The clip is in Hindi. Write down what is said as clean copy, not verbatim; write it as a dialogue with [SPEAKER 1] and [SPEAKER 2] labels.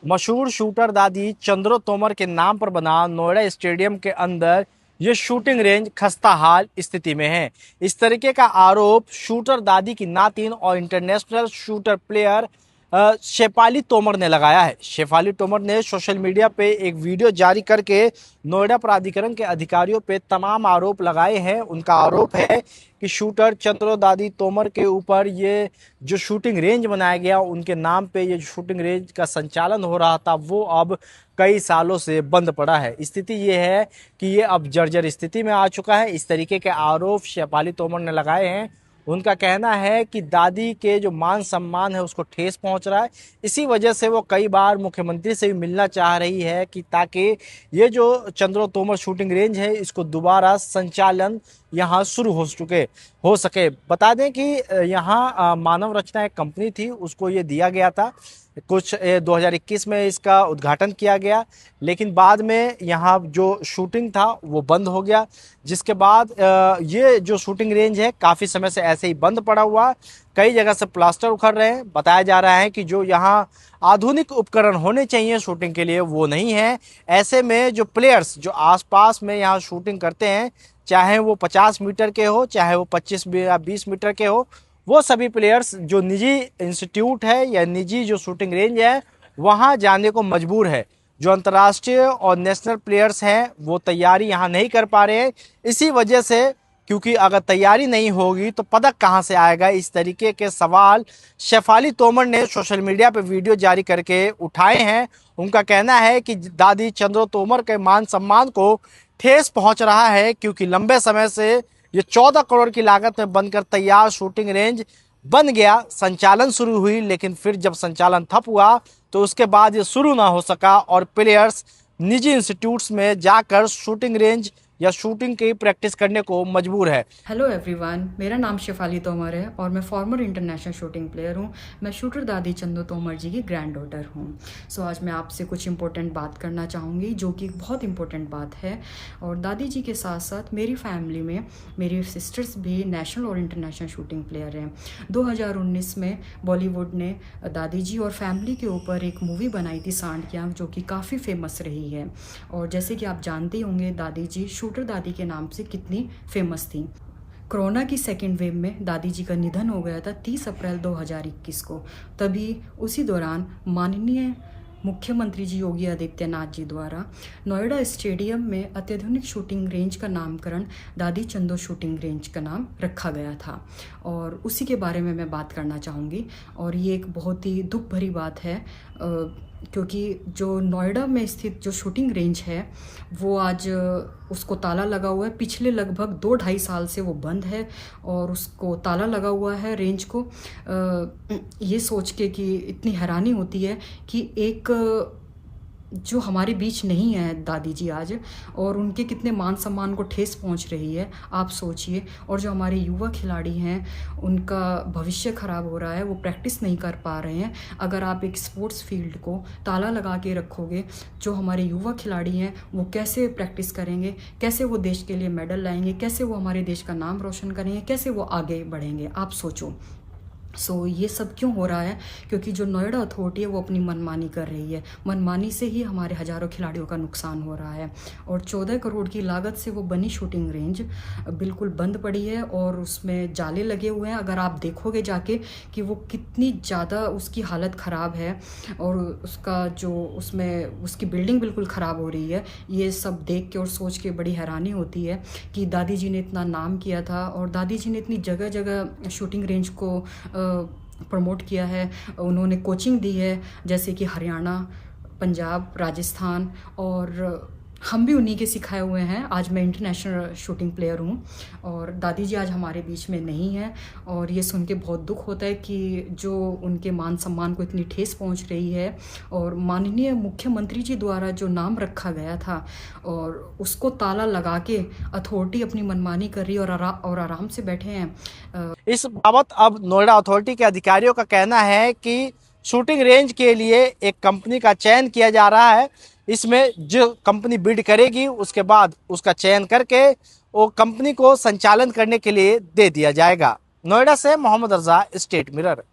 [SPEAKER 1] मशहूर शूटर दादी चंद्रो तोमर के नाम पर बना नोएडा स्टेडियम के अंदर ये शूटिंग रेंज खस्ता हाल स्थिति में है। इस तरीके का आरोप शूटर दादी की नातिन और international shooter player Shefali Tomar ने लगाया है। शेफाली तोमर ने सोशल मीडिया पे एक वीडियो जारी करके नोएडा प्राधिकरण के अधिकारियों पे तमाम आरोप लगाए हैं। उनका आरोप है कि शूटर चंद्रो दादी तोमर के ऊपर ये जो शूटिंग रेंज बनाया गया, उनके नाम पे ये शूटिंग रेंज का संचालन हो रहा था, वो अब कई सालों से बंद पड़ा है। स्थिति ये है कि ये अब जर्जर स्थिति में आ चुका है। इस तरीके के आरोप शेफाली तोमर ने लगाए हैं। उनका कहना है कि दादी के जो मान सम्मान है उसको ठेस पहुंच रहा है। इसी वजह से वो कई बार मुख्यमंत्री से भी मिलना चाह रही है कि ताकि ये जो चंद्रो तोमर शूटिंग रेंज है इसको दोबारा संचालन यहाँ शुरू हो सके। बता दें कि यहाँ मानव रचना एक कंपनी थी, उसको ये दिया गया था। कुछ 2021 में इसका उद्घाटन किया गया, लेकिन बाद में यहाँ जो शूटिंग था वो बंद हो गया, जिसके बाद ये जो शूटिंग रेंज है काफ़ी समय से ऐसे ही बंद पड़ा हुआ। कई जगह से प्लास्टर उखड़ रहे हैं। बताया जा रहा है कि जो यहाँ आधुनिक उपकरण होने चाहिए शूटिंग के लिए वो नहीं है। ऐसे में जो प्लेयर्स जो आसपास में यहाँ शूटिंग करते हैं, चाहे वो 50 मीटर के हो, चाहे वो 25 या 20 मीटर के हो, वो सभी प्लेयर्स जो निजी इंस्टीट्यूट है या निजी जो शूटिंग रेंज है वहाँ जाने को मजबूर है। जो अंतर्राष्ट्रीय और नेशनल प्लेयर्स हैं वो तैयारी यहाँ नहीं कर पा रहे हैं। इसी वजह से, क्योंकि अगर तैयारी नहीं होगी तो पदक कहाँ से आएगा, इस तरीके के सवाल शेफाली तोमर ने सोशल मीडिया पर वीडियो जारी करके उठाए हैं। उनका कहना है कि दादी चंद्रो तोमर के मान सम्मान को ठेस पहुंच रहा है, क्योंकि लंबे समय से ये 14 करोड़ की लागत में बनकर तैयार शूटिंग रेंज बन गया, संचालन शुरू हुई, लेकिन फिर जब संचालन ठप हुआ तो उसके बाद ये शुरू ना हो सका और प्लेयर्स निजी इंस्टीट्यूट्स में जाकर शूटिंग रेंज या शूटिंग की प्रैक्टिस करने को मजबूर है।
[SPEAKER 2] हेलो एवरीवन, मेरा नाम शेफाली तोमर है और मैं फॉर्मर इंटरनेशनल शूटिंग प्लेयर हूँ। मैं शूटर दादी चंद्रो तोमर जी की ग्रैंड डॉटर हूँ। आज मैं आपसे कुछ इंपॉर्टेंट बात करना चाहूँगी, जो कि बहुत इंपॉर्टेंट बात है। और दादी जी के साथ साथ मेरी फैमिली में मेरी सिस्टर्स भी नेशनल और इंटरनेशनल शूटिंग प्लेयर हैं। 2019 में बॉलीवुड ने दादी जी और फैमिली के ऊपर एक मूवी बनाई थी, सांड, जो कि काफ़ी फेमस रही है। और जैसे कि आप जानते होंगे, दादी जी शूटर दादी के नाम से कितनी फेमस थी। कोरोना की सेकेंड वेव में दादी जी का निधन हो गया था 30 अप्रैल 2021 को। तभी उसी दौरान माननीय मुख्यमंत्री जी योगी आदित्यनाथ जी द्वारा नोएडा स्टेडियम में अत्याधुनिक शूटिंग रेंज का नामकरण दादी चंद्रो शूटिंग रेंज का नाम रखा गया था। और उसी के बारे में मैं बात करना चाहूँगी। और ये एक बहुत ही दुख भरी बात है, क्योंकि जो नोएडा में स्थित जो शूटिंग रेंज है वो आज उसको ताला लगा हुआ है। पिछले लगभग 2-2.5 साल से वो बंद है और उसको ताला लगा हुआ है रेंज को। ये सोच के कि इतनी हैरानी होती है कि एक जो हमारे बीच नहीं है दादी जी आज, और उनके कितने मान सम्मान को ठेस पहुंच रही है, आप सोचिए। और जो हमारे युवा खिलाड़ी हैं उनका भविष्य ख़राब हो रहा है, वो प्रैक्टिस नहीं कर पा रहे हैं। अगर आप एक स्पोर्ट्स फील्ड को ताला लगा के रखोगे, जो हमारे युवा खिलाड़ी हैं वो कैसे प्रैक्टिस करेंगे, कैसे वो देश के लिए मेडल लाएंगे, कैसे वो हमारे देश का नाम रोशन करेंगे, कैसे वो आगे बढ़ेंगे, आप सोचो। ये सब क्यों हो रहा है? क्योंकि जो नोएडा अथॉरिटी है वो अपनी मनमानी कर रही है। मनमानी से ही हमारे हज़ारों खिलाड़ियों का नुकसान हो रहा है। और 14 करोड़ की लागत से वो बनी शूटिंग रेंज बिल्कुल बंद पड़ी है और उसमें जाले लगे हुए हैं। अगर आप देखोगे जाके कि वो कितनी ज़्यादा उसकी हालत ख़राब है और उसका जो उसमें उसकी बिल्डिंग बिल्कुल ख़राब हो रही है। ये सब देख के और सोच के बड़ी हैरानी होती है कि दादी जी ने इतना नाम किया था और दादी जी ने इतनी जगह जगह शूटिंग रेंज को प्रमोट किया है। उन्होंने कोचिंग दी है, जैसे कि हरियाणा, पंजाब, राजस्थान, और हम भी उन्हीं के सिखाए हुए हैं। आज मैं इंटरनेशनल शूटिंग प्लेयर हूँ और दादी जी आज हमारे बीच में नहीं है। और ये सुन के बहुत दुख होता है कि जो उनके मान सम्मान को इतनी ठेस पहुँच रही है। और माननीय मुख्यमंत्री जी द्वारा जो नाम रखा गया था और उसको ताला लगा के अथॉरिटी अपनी मनमानी कर रही है और आराम से बैठे हैं।
[SPEAKER 1] इस बाबत अब नोएडा अथॉरिटी के अधिकारियों का कहना है कि शूटिंग रेंज के लिए एक कंपनी का चयन किया जा रहा है। इसमें जो कंपनी बिड करेगी उसके बाद उसका चयन करके वो कंपनी को संचालन करने के लिए दे दिया जाएगा। नोएडा से मोहम्मद रजा, स्टेट मिरर।